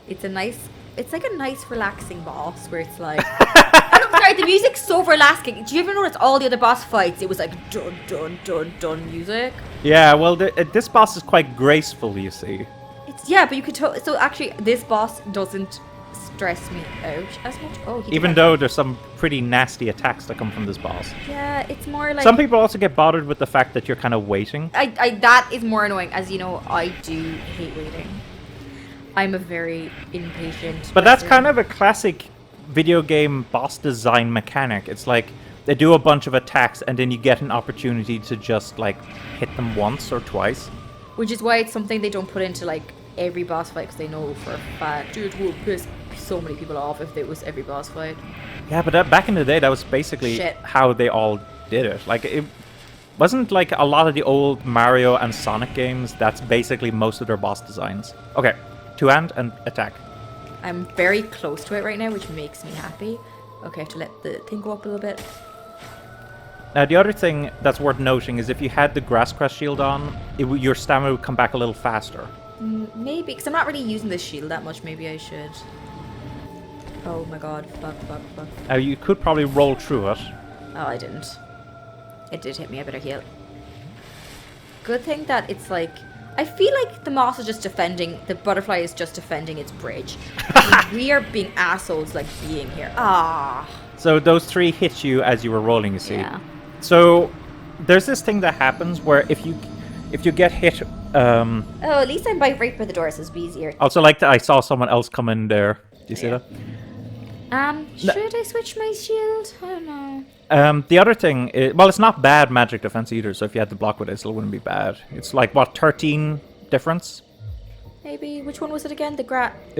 It's like a nice relaxing boss where it's like, I'm sorry, the music's so relaxing. Do you ever notice all the other boss fights? It was like dun dun dun dun music. Yeah, well, this boss is quite graceful, you see. But you could so actually this boss doesn't stress me out as much. Oh, Even though there's some pretty nasty attacks that come from this boss. Yeah, it's more like Some people also get bothered with the fact that you're kind of waiting. That is more annoying, as you know. I do hate waiting. I'm a very impatient But that's person. kind of a classic video game boss design mechanic. It's like they do a bunch of attacks and then you get an opportunity to just like hit them once or twice. Which is why it's something they don't put into like every boss fight, because they know for a fact it would piss so many people off if it was every boss fight. Yeah, but back in the day, that was basically how they all did it. Like, it wasn't like a lot of the old Mario and Sonic games. That's basically most of their boss designs. Okay, two-hand and attack. I'm very close to it right now, which makes me happy. Okay, I have to let the thing go up a little bit. Now, the other thing that's worth noting is if you had the Grass Crest shield on, your stamina would come back a little faster. Maybe, because I'm not really using this shield that much. Maybe I should. Oh my god, fuck. Now, you could probably roll through it. Oh, I didn't. It did hit me, I better heal. Good thing that it's like... I feel like the moss is just defending... The butterfly is just defending its bridge. We are being assholes, like, being here. Ah. So those three hit you as you were rolling, you see. Yeah. So there's this thing that happens where if you get hit... Oh, at least I'm right by the door, so it's easier. Also, like I saw someone else come in there. Do you see that? Should I switch my shield? I don't know. The other thing, well, it's not bad magic defense either, so if you had to block with it, it still wouldn't be bad. It's like, what, 13 difference? Maybe. Which one was it again?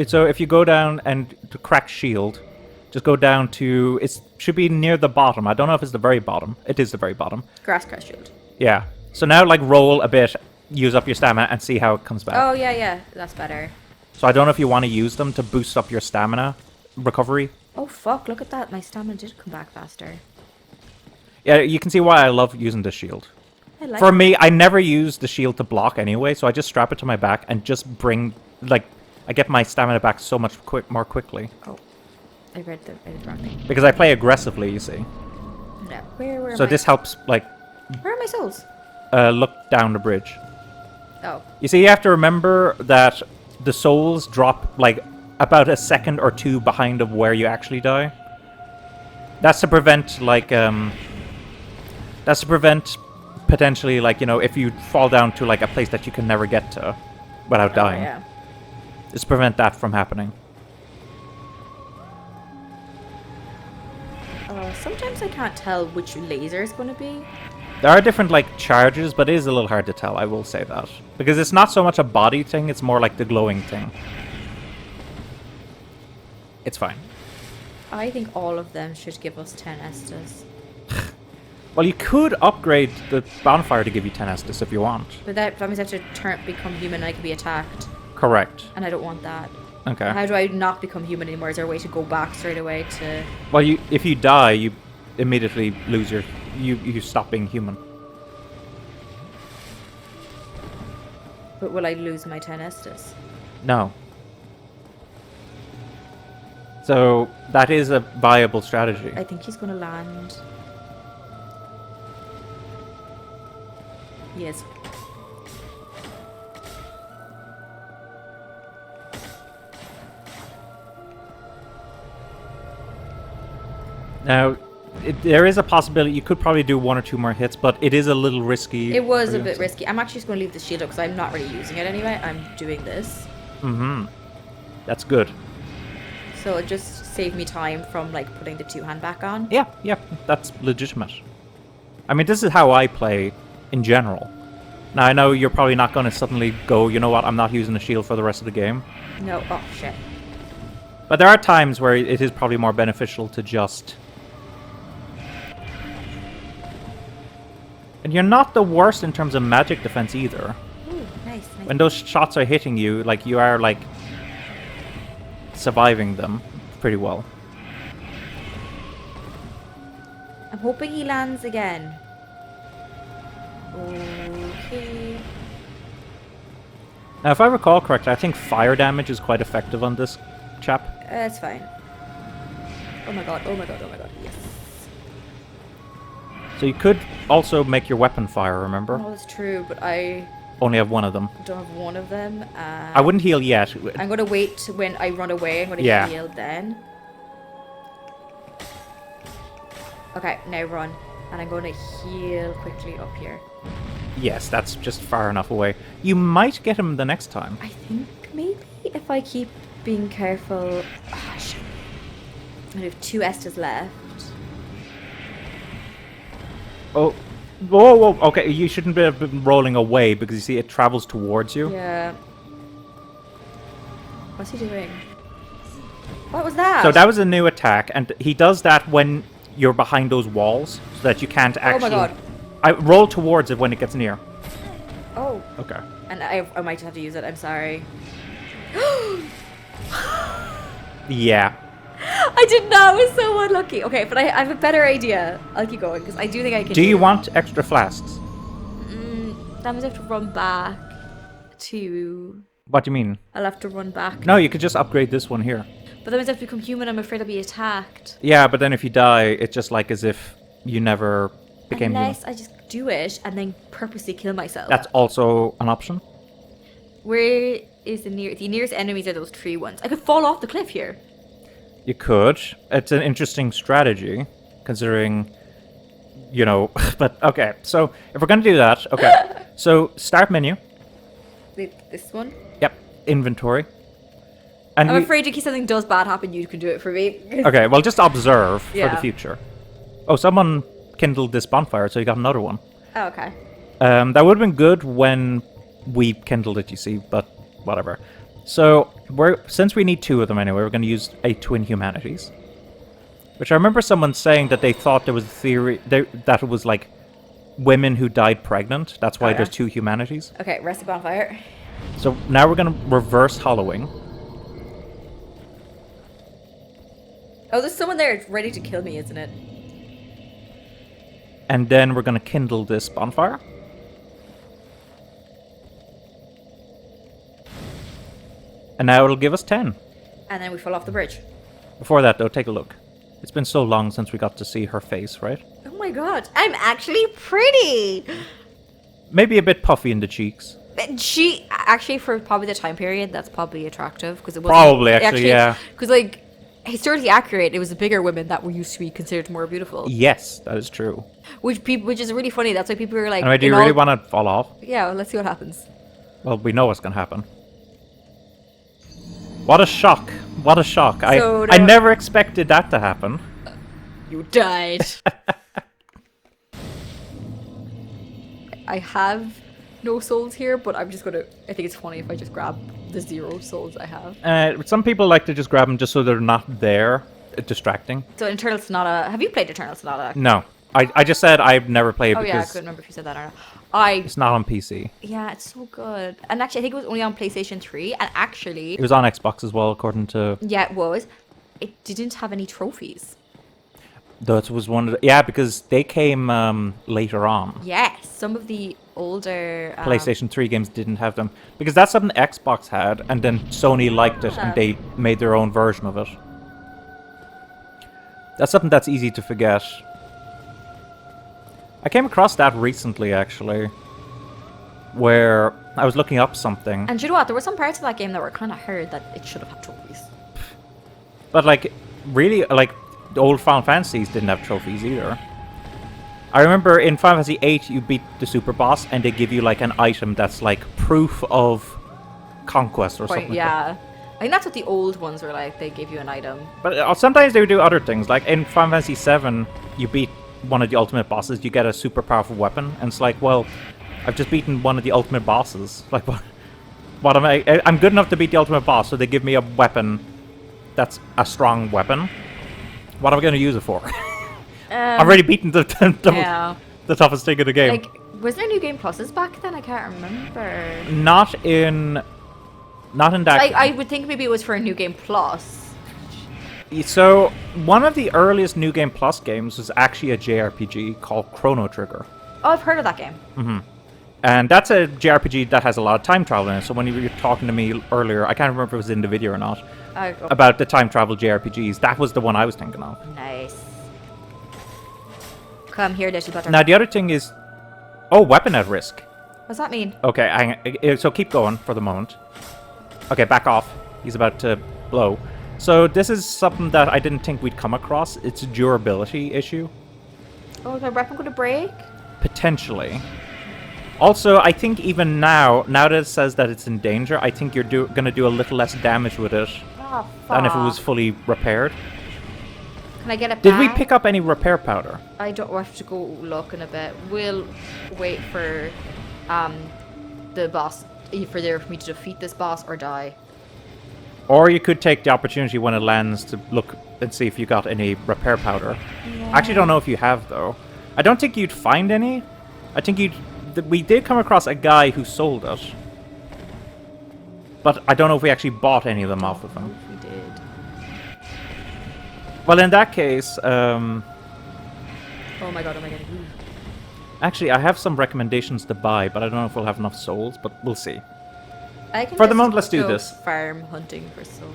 So if you go down and to crack shield, just go down to, it should be near the bottom. I don't know if it's the very bottom. It is the very bottom. Grass crest shield. Yeah. So now, like, roll a bit, use up your stamina, and see how it comes back. Oh, yeah. That's better. So I don't know if you want to use them to boost up your stamina recovery. Oh, fuck. Look at that. My stamina did come back faster. Yeah, you can see why I love using the shield. For me, I never use the shield to block anyway, so I just strap it to my back and just bring, like, I get my stamina back so much more quickly. Oh, I read the wrong thing. Because I play aggressively, you see. No. Where So this helps, like... Where are my souls? Look down the bridge. Oh. You see, you have to remember that the souls drop, like, about a second or two behind of where you actually die. That's to prevent, like, That's to prevent, potentially, like, you know, if you fall down to, like, a place that you can never get to without dying. Yeah. It's to prevent that from happening. Sometimes I can't tell which laser is going to be. There are different, like, charges, but it is a little hard to tell, I will say that. Because it's not so much a body thing, it's more like the glowing thing. It's fine. I think all of them should give us 10 Estus. Well, you could upgrade the bonfire to give you 10 Estus if you want. But that means I have to become human and I can be attacked. Correct. And I don't want that. Okay. How do I not become human anymore? Is there a way to go back straight away to... Well, if you die, you immediately lose your... You stop being human. But will I lose my 10 Estus? No. So, that is a viable strategy. I think he's going to land. Yes. Now, there is a possibility you could probably do one or two more hits, but it is a little risky. It was a bit risky. I'm actually just going to leave the shield up because I'm not really using it anyway. I'm doing this. Mm-hmm. That's good. So it just saved me time from, like, putting the two-hand back on. Yeah, that's legitimate. I mean, this is how I play in general. Now, I know you're probably not going to suddenly go, you know what, I'm not using the shield for the rest of the game. No, oh, shit. But there are times where it is probably more beneficial to just... And you're not the worst in terms of magic defense either. Ooh, nice. When those shots are hitting you, like, you are, like, surviving them pretty well. I'm hoping he lands again. Okay. Now, if I recall correctly, I think fire damage is quite effective on this chap. It's fine. Oh my god, oh my god, oh my god, yes. So you could also make your weapon fire, remember? Oh, that's true, but I Only have one of them. don't have one of them. I wouldn't heal yet. I'm going to wait when I run away. I'm going to Yeah. heal then. Okay, now run. And I'm going to heal quickly up here. Yes, that's just far enough away. You might get him the next time. I think maybe if I keep being careful. Oh, shit. I have 2 Estes left. Oh, whoa, whoa. Okay, you shouldn't have been rolling away because you see it travels towards you. Yeah. What's he doing? What was that? So that was a new attack, and he does that when you're behind those walls, so that you can't actually. Oh my god. I roll towards it when it gets near. Oh. Okay. And I might have to use it. I'm sorry. Yeah. I did not. I was so unlucky. Okay, but I have a better idea. I'll keep going because I do think I can. Do you want extra flasks? That means I have to run back to. What do you mean? I'll have to run back. No, you could just upgrade this one here. But that means I have to become human. I'm afraid I'll be attacked. Yeah, but then if you die, it's just like as if you never became human. Unless I just do it and then purposely kill myself. That's also an option. Where is the nearest enemies are those tree ones. I could fall off the cliff here. You could. It's an interesting strategy, considering, you know. But okay, so if we're gonna do that, okay. So start menu. This one. Yep. Inventory. And I'm afraid in case something does bad happen, you can do it for me. Okay, well, just observe for Yeah. the future. Oh, someone kindled this bonfire, so you got another one. Oh, okay. That would have been good when we kindled it, you see, but whatever. So, since we need 2 of them anyway, we're going to use a Twin Humanities. Which I remember someone saying that they thought there was a theory that it was like women who died pregnant. That's why Oh, yeah. there's 2 Humanities. Okay, rest the bonfire. So now we're going to reverse hollowing. Oh, there's someone there ready to kill me, isn't it? And then we're going to kindle this bonfire. And now it'll give us 10. And then we fall off the bridge. Before that, though, take a look. It's been so long since we got to see her face, right? Oh my god, I'm actually pretty! Maybe a bit puffy in the cheeks. She, actually, for probably the time period, that's probably attractive. Because it was Probably, actually, yeah. Because, like, historically accurate, it was the bigger women that were used to be considered more beautiful. Yes, that is true. Which is really funny. That's why people are like... Anyway, do you really want to fall off? Yeah, well, let's see what happens. Well, we know what's going to happen. What a shock. What a shock. I never expected that to happen. You died. I have no souls here, but I'm just gonna... I think it's funny if I just grab the 0 souls I have. Some people like to just grab them just so they're not there, distracting. So Eternal Sonata... Have you played Eternal Sonata? No. I just said I've never played Oh because yeah, I couldn't remember if you said that or not. it's not on PC. Yeah, it's so good. And actually, I think it was only on PlayStation 3. And actually... It was on Xbox as well, according to... Yeah, it was. It didn't have any trophies. That was one of the... Yeah, because they came later on. Yes, some of the older... PlayStation 3 games didn't have them. Because that's something Xbox had, and then Sony liked it, and they made their own version of it. That's something that's easy to forget. I came across that recently, actually, where I was looking up something. And you know what? There were some parts of that game that were kind of hard that it should have had trophies. But, like, really, like, the old Final Fantasies didn't have trophies either. I remember in Final Fantasy VIII, you beat the super boss, and they give you, like, an item that's, like, proof of conquest or something. Yeah. I think that's what the old ones were like. They gave you an item. But sometimes they would do other things. Like, in Final Fantasy VII, you beat one of the ultimate bosses, you get a super powerful weapon, and it's like, well, I've just beaten one of the ultimate bosses. Like, what am I? I'm good enough to beat the ultimate boss, so they give me a weapon that's a strong weapon. What am I going to use it for? I've already beaten the toughest thing in the game. Like, was there New Game Pluses back then? I can't remember. Not in that. I would think maybe it was for a New Game Plus. So, one of the earliest New Game Plus games was actually a JRPG called Chrono Trigger. Oh, I've heard of that game. Mm-hmm. And that's a JRPG that has a lot of time travel in it. So when you were talking to me earlier, I can't remember if it was in the video or not, about the time travel JRPGs, that was the one I was thinking of. Nice. Come here, little butterfly. Now the other thing is, oh, weapon at risk. What's that mean? Okay, so keep going for the moment. Okay, back off. He's about to blow. So this is something that I didn't think we'd come across. It's a durability issue. Oh, is my weapon going to break? Potentially. Also, I think even now that it says that it's in danger, I think you're going to do a little less damage with it than if it was fully repaired. Can I get it Did back? we pick up any repair powder? I don't have to go look in a bit. We'll wait for the boss, either for me to defeat this boss or die. Or you could take the opportunity when it lands to look and see if you got any repair powder. Yeah. I actually don't know if you have, though. I don't think you'd find any. I think we did come across a guy who sold it. But I don't know if we actually bought any of them off of him. We did. Well, in that case, Oh my god, Ooh. actually, I have some recommendations to buy, but I don't know if we'll have enough souls, but we'll see. I can For the just moment, let's do go this. Farm hunting for souls.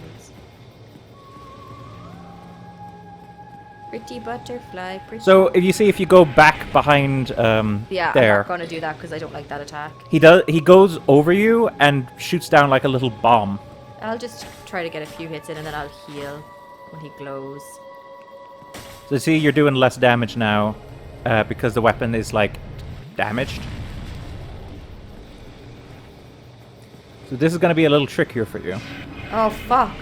Pretty butterfly, pretty. So, if you go back behind yeah, there, I'm not gonna do that because I don't like that attack. he goes over you and shoots down like a little bomb. I'll just try to get a few hits in and then I'll heal when he glows. So see, you're doing less damage now because the weapon is like damaged. So this is going to be a little trickier for you. Oh fuck!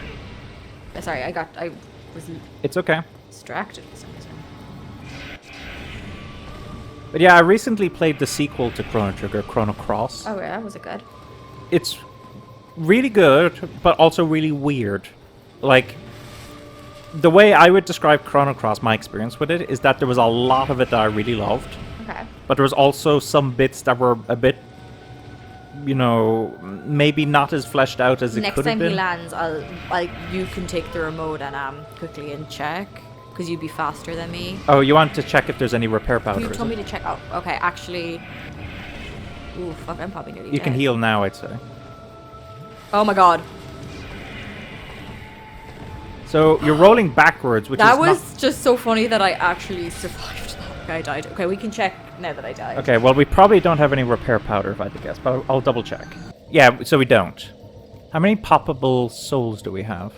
Sorry, I was It's okay. distracted for some reason. But yeah, I recently played the sequel to Chrono Trigger, Chrono Cross. Oh yeah, was it good? It's really good, but also really weird. Like, the way I would describe Chrono Cross, my experience with it, is that there was a lot of it that I really loved. Okay. But there was also some bits that were a bit, maybe not as fleshed out as it Next could have time been. he lands, you can take the remote and quickly and check because you'd be faster than me. Oh, you want to check if there's any repair powder? You is told it? me to check. Oh, okay. Actually, ooh, fuck! I'm probably nearly You dead. can heal now, I'd say. Oh my god. So you're rolling backwards, which That is was just so funny that I actually survived that. Okay, I died. Okay, we can check now that I died. Okay, well, we probably don't have any repair powder, if I had to guess, but I'll double check. Yeah, so we don't. How many poppable souls do we have?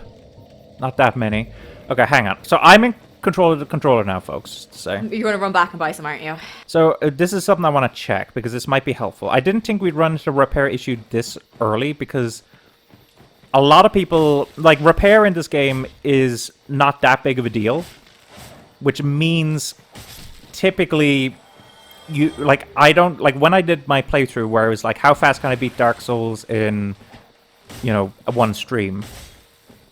Not that many. Okay, hang on. So I'm in control of the controller now, folks, just to say. You're gonna run back and buy some, aren't you? So this is something I want to check, because this might be helpful. I didn't think we'd run into a repair issue this early, because a lot of people... Like, repair in this game is not that big of a deal, which means typically... I don't... Like, when I did my playthrough where it was like, how fast can I beat Dark Souls in, one stream?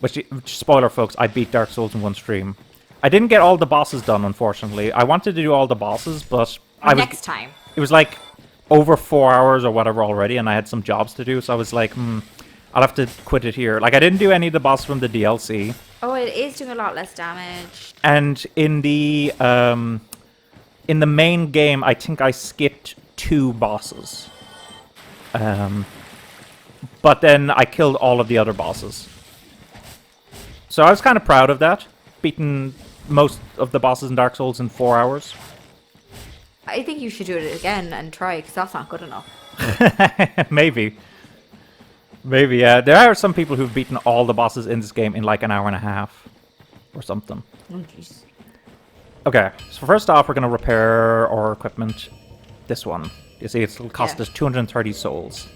Which, spoiler, folks, I beat Dark Souls in one stream. I didn't get all the bosses done, unfortunately. I wanted to do all the bosses, but... Next time. It was like over 4 hours or whatever already, and I had some jobs to do, so I was like, I'll have to quit it here. Like, I didn't do any of the bosses from the DLC. Oh, it is doing a lot less damage. And in the main game, I think I skipped 2 bosses. But then I killed all of the other bosses. So I was kind of proud of that. Beaten most of the bosses in Dark Souls in 4 hours. I think you should do it again and try, because that's not good enough. Maybe. Maybe, yeah. There are some people who've beaten all the bosses in this game in like an hour and a half. Or something. Oh, jeez. Okay, so first off, we're going to repair our equipment. This one. You see, it'll cost us 230 souls.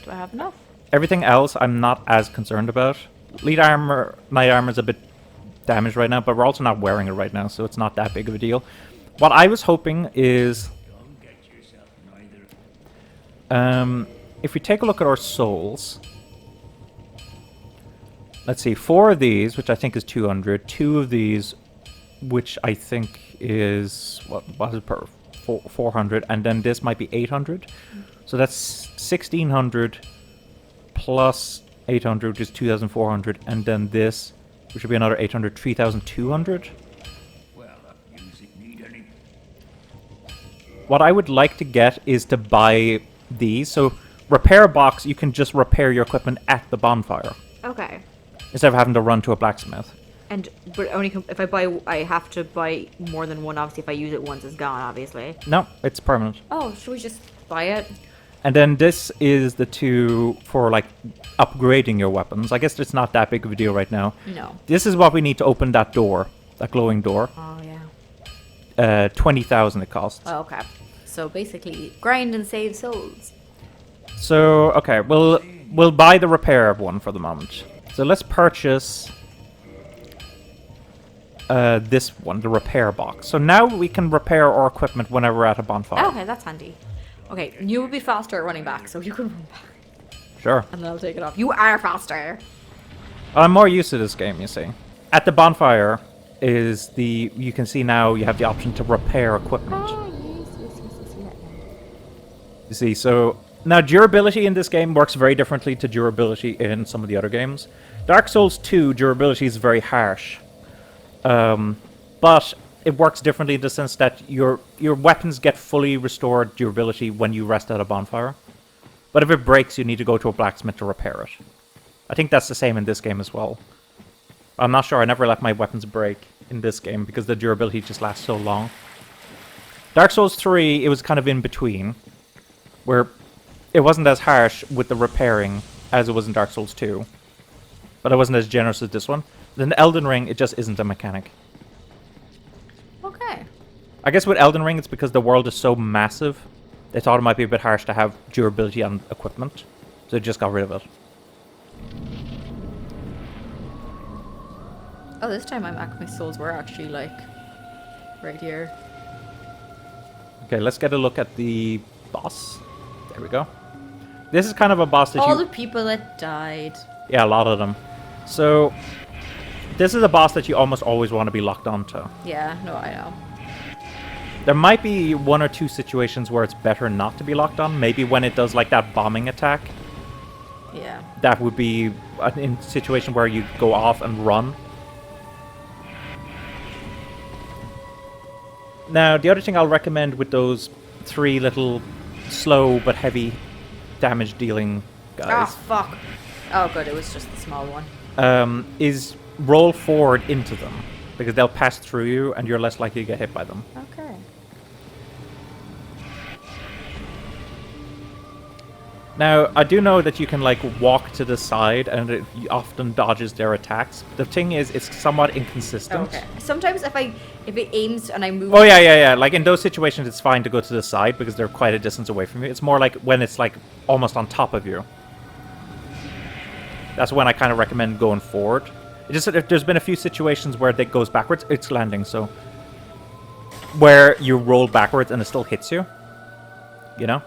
Do I have enough? Everything else, I'm not as concerned about. Lead armor, knight armor is a bit damaged right now, but we're also not wearing it right now, so it's not that big of a deal. What I was hoping is... if we take a look at our souls... Let's see, 4 of these, which I think is 200. 2 of these, which I think is... What is it per? 400. And then this might be 800. So that's 1,600 plus 800, which is 2,400. And then this, which would be another 800, 3,200. What I would like to get is to buy these. So repair box, you can just repair your equipment at the bonfire Okay. instead of having to run to a blacksmith. But only if I buy, I have to buy more than one. Obviously, if I use it once, it's gone. Obviously. No, it's permanent. Oh, should we just buy it? And then this is the two for like upgrading your weapons. I guess it's not that big of a deal right now. No. This is what we need to open that door, that glowing door. Oh yeah. 20,000 it costs. Oh, okay. So basically, grind and save souls. So okay, we'll buy the repair one for the moment. So let's purchase this one, the repair box. So now we can repair our equipment whenever we're at a bonfire. Okay, that's handy. Okay, you will be faster at running back, so you can run back. Sure. And then I'll take it off. You are faster. I'm more used to this game, you see. At the bonfire is you can see now you have the option to repair equipment. Oh, yes. You see, so now durability in this game works very differently to durability in some of the other games. Dark Souls 2 durability is very harsh. But it works differently in the sense that your weapons get fully restored durability when you rest at a bonfire. But if it breaks, you need to go to a blacksmith to repair it. I think that's the same in this game as well. I'm not sure, I never let my weapons break in this game because the durability just lasts so long. Dark Souls 3, it was kind of in between, where it wasn't as harsh with the repairing as it was in Dark Souls 2. But it wasn't as generous as this one. Then Elden Ring, it just isn't a mechanic. Okay. I guess with Elden Ring, it's because the world is so massive, they thought it might be a bit harsh to have durability on equipment. So they just got rid of it. Oh, this time my souls were actually like right here. Okay, let's get a look at the boss. There we go. This is kind of a boss that All the people that died. Yeah, a lot of them. So, this is a boss that you almost always want to be locked onto. Yeah, no, I know. There might be one or two situations where it's better not to be locked on. Maybe when it does like that bombing attack. Yeah. That would be a situation where you go off and run. Now, the other thing I'll recommend with those three little slow but heavy damage dealing guys Oh, fuck. Oh, good, it was just the small one. is roll forward into them. Because they'll pass through you and you're less likely to get hit by them. Okay. Now, I do know that you can, like, walk to the side, and it often dodges their attacks. The thing is, it's somewhat inconsistent. Okay. Sometimes if it aims and I move... Oh, yeah. Like, in those situations, it's fine to go to the side, because they're quite a distance away from you. It's more like when it's, like, almost on top of you. That's when I kind of recommend going forward. It just, there's been a few situations where it goes backwards. It's landing, so... Where you roll backwards and it still hits you. You know?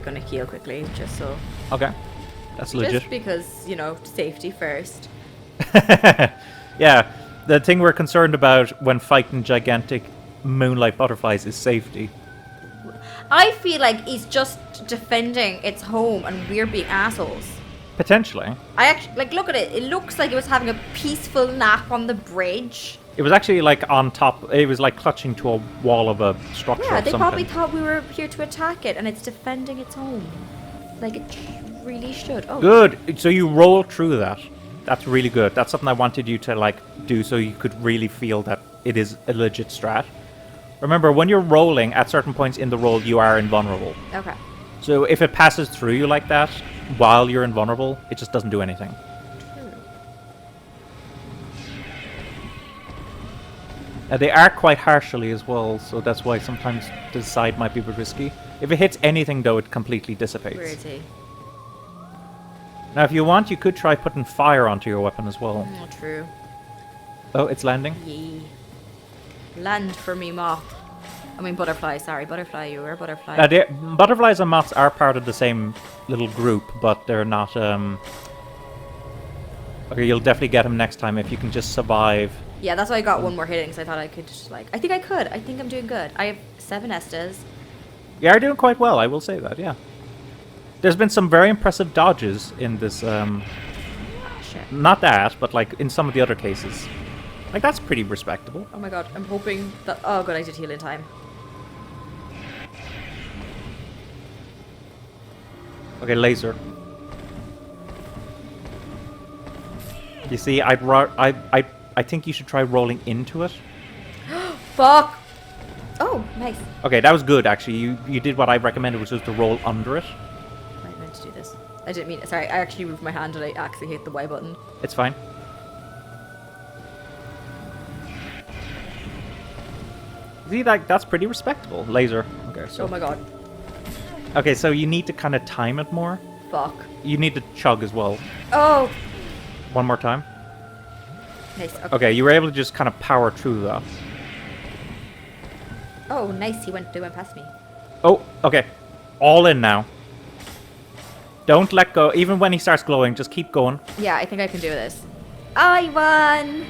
Gonna heal quickly, just so. Okay. That's legit. Just because, you know, safety first. Yeah. The thing we're concerned about when fighting gigantic moonlight butterflies is safety. I feel like it's just defending its home and we're being assholes. Potentially. I actually, like, look at it. It looks like it was having a peaceful nap on the bridge. It was actually like on top. It was like clutching to a wall of a structure. Yeah, or they something. probably thought we were here to attack it and it's defending its home. Like it really should. Oh. Good. So you roll through that. That's really good. That's something I wanted you to like do so you could really feel that it is a legit strat. Remember, when you're rolling, at certain points in the roll, you are invulnerable. Okay. So if it passes through you like that, while you're invulnerable, it just doesn't do anything. They are quite harshly as well, so that's why sometimes the side might be a bit risky. If it hits anything, though, it completely dissipates. Weirdy. Now, if you want, you could try putting fire onto your weapon as well. Not true. Oh, it's landing? Yee. Land for me, moth. I mean, butterfly, sorry. Butterfly, you were a butterfly. Butterflies and moths are part of the same little group, but they're not... Okay, you'll definitely get them next time if you can just survive. Yeah, that's why I got one more hitting, because I thought I could just, like... I think I could. I think I'm doing good. I have 7 Estes. You are doing quite well, I will say that, yeah. There's been some very impressive dodges in this... Shit. Not that, but like in some of the other cases. Like, that's pretty respectable. Oh my god, I'm hoping that... Oh god, I did heal in time. Okay, laser. You see, I think you should try rolling into it. Fuck! Oh, nice. Okay, that was good, actually. You did what I recommended, which was to roll under it. I meant to do this. I didn't mean... Sorry, I actually moved my hand and I actually hit the Y button. It's fine. See, that's pretty respectable. Laser. Okay, so... Oh my god. Okay, so you need to kind of time it more. Fuck. You need to chug as well. Oh! One more time. Nice. Okay, you were able to just kind of power through that. Oh, nice. They went past me. Oh, okay. All in now. Don't let go. Even when he starts glowing, just keep going. Yeah, I think I can do this. I won!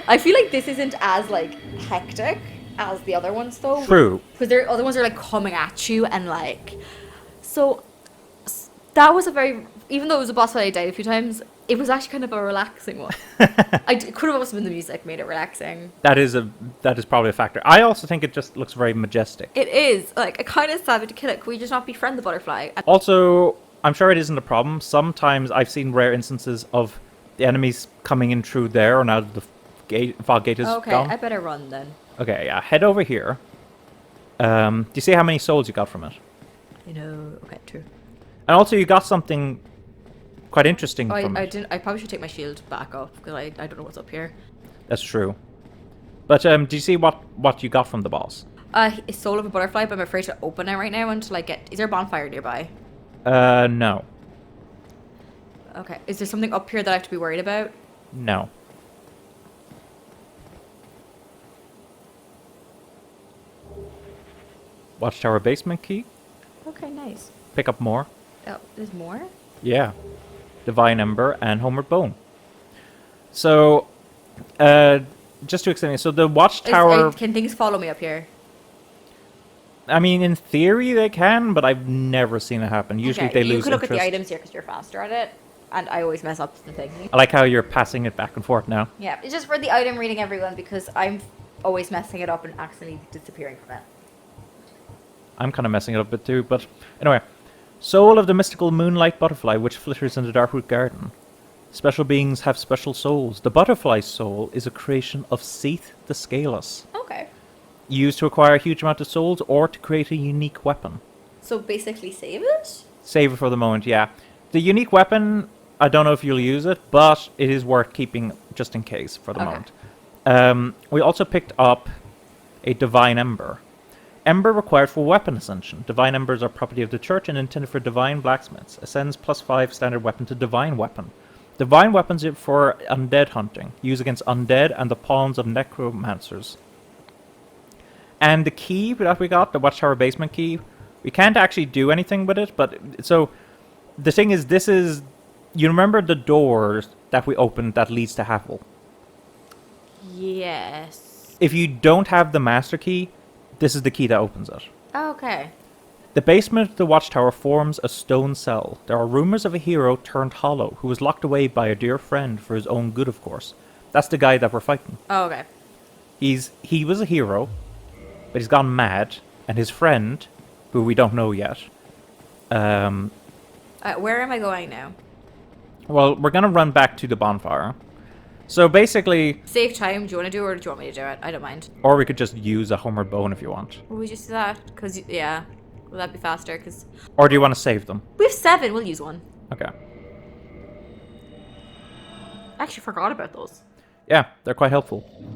I feel like this isn't as, like, hectic as the other ones, though. True. Because the other ones are, like, coming at you and, like... So, that was a very... Even though it was a boss fight I died a few times, it was actually kind of a relaxing one. It could have also been the music made it relaxing. That is probably a factor. I also think it just looks very majestic. It is. Like, I kind of savage to kill it. Can we just not befriend the butterfly? Also, I'm sure it isn't a problem. Sometimes I've seen rare instances of the enemies coming in through there, or now the fog gate is Okay, gone. I better run then. Okay, yeah. Head over here. Do you see how many souls you got from it? You know, okay, true. And also, you got something quite interesting Oh, from I it. didn't. I probably should take my shield back off because I don't know what's up here. That's true. But do you see what you got from the boss? A soul of a butterfly, but I'm afraid to open it right now until I get... Is there a bonfire nearby? No. Okay. Is there something up here that I have to be worried about? No. Watchtower basement key. Okay, nice. Pick up more. Oh, there's more? Yeah. Divine Ember and Homeward Bone. So, just to explain, so the Watchtower... Can things follow me up here? I mean, in theory they can, but I've never seen it happen. Usually Okay, they lose you could look at the interest. items here because you're faster at it. And I always mess up the thing. I like how you're passing it back and forth now. Yeah, it's just for the item reading, everyone, because I'm always messing it up and accidentally disappearing from it. I'm kind of messing it up a bit too, but anyway. Soul of the mystical moonlight butterfly which flitters in the Darkroot Garden. Special beings have special souls. The butterfly's soul is a creation of Seath the Scaleless. Okay. Used to acquire a huge amount of souls or to create a unique weapon. So basically save it? Save it for the moment, yeah. The unique weapon, I don't know if you'll use it, but it is worth keeping just in case for the moment. We also picked up a Divine Ember. Ember required for weapon ascension. Divine Embers are property of the church and intended for divine blacksmiths. Ascends +5 standard weapon to divine weapon. Divine weapons are for undead hunting. Used against undead and the pawns of necromancers. And the key that we got, the Watchtower basement key, we can't actually do anything with it, but so the thing is, this is, you remember the door that we opened that leads to Havel? Yes. If you don't have the master key, this is the key that opens it. Okay. The basement of the Watchtower forms a stone cell. There are rumors of a hero turned hollow who was locked away by a dear friend for his own good, of course. That's the guy that we're fighting. Oh, okay. He was a hero, but he's gone mad, and his friend, who we don't know yet. Where am I going now? Well, we're gonna run back to the bonfire. So basically, Save time. Do you want to do it or do you want me to do it? I don't mind. or we could just use a Homeward Bone if you want. Will we just do that? Because, yeah. Will that be faster? Because Or do you want to save them? we have 7. We'll use one. Okay. I actually forgot about those. Yeah, they're quite helpful.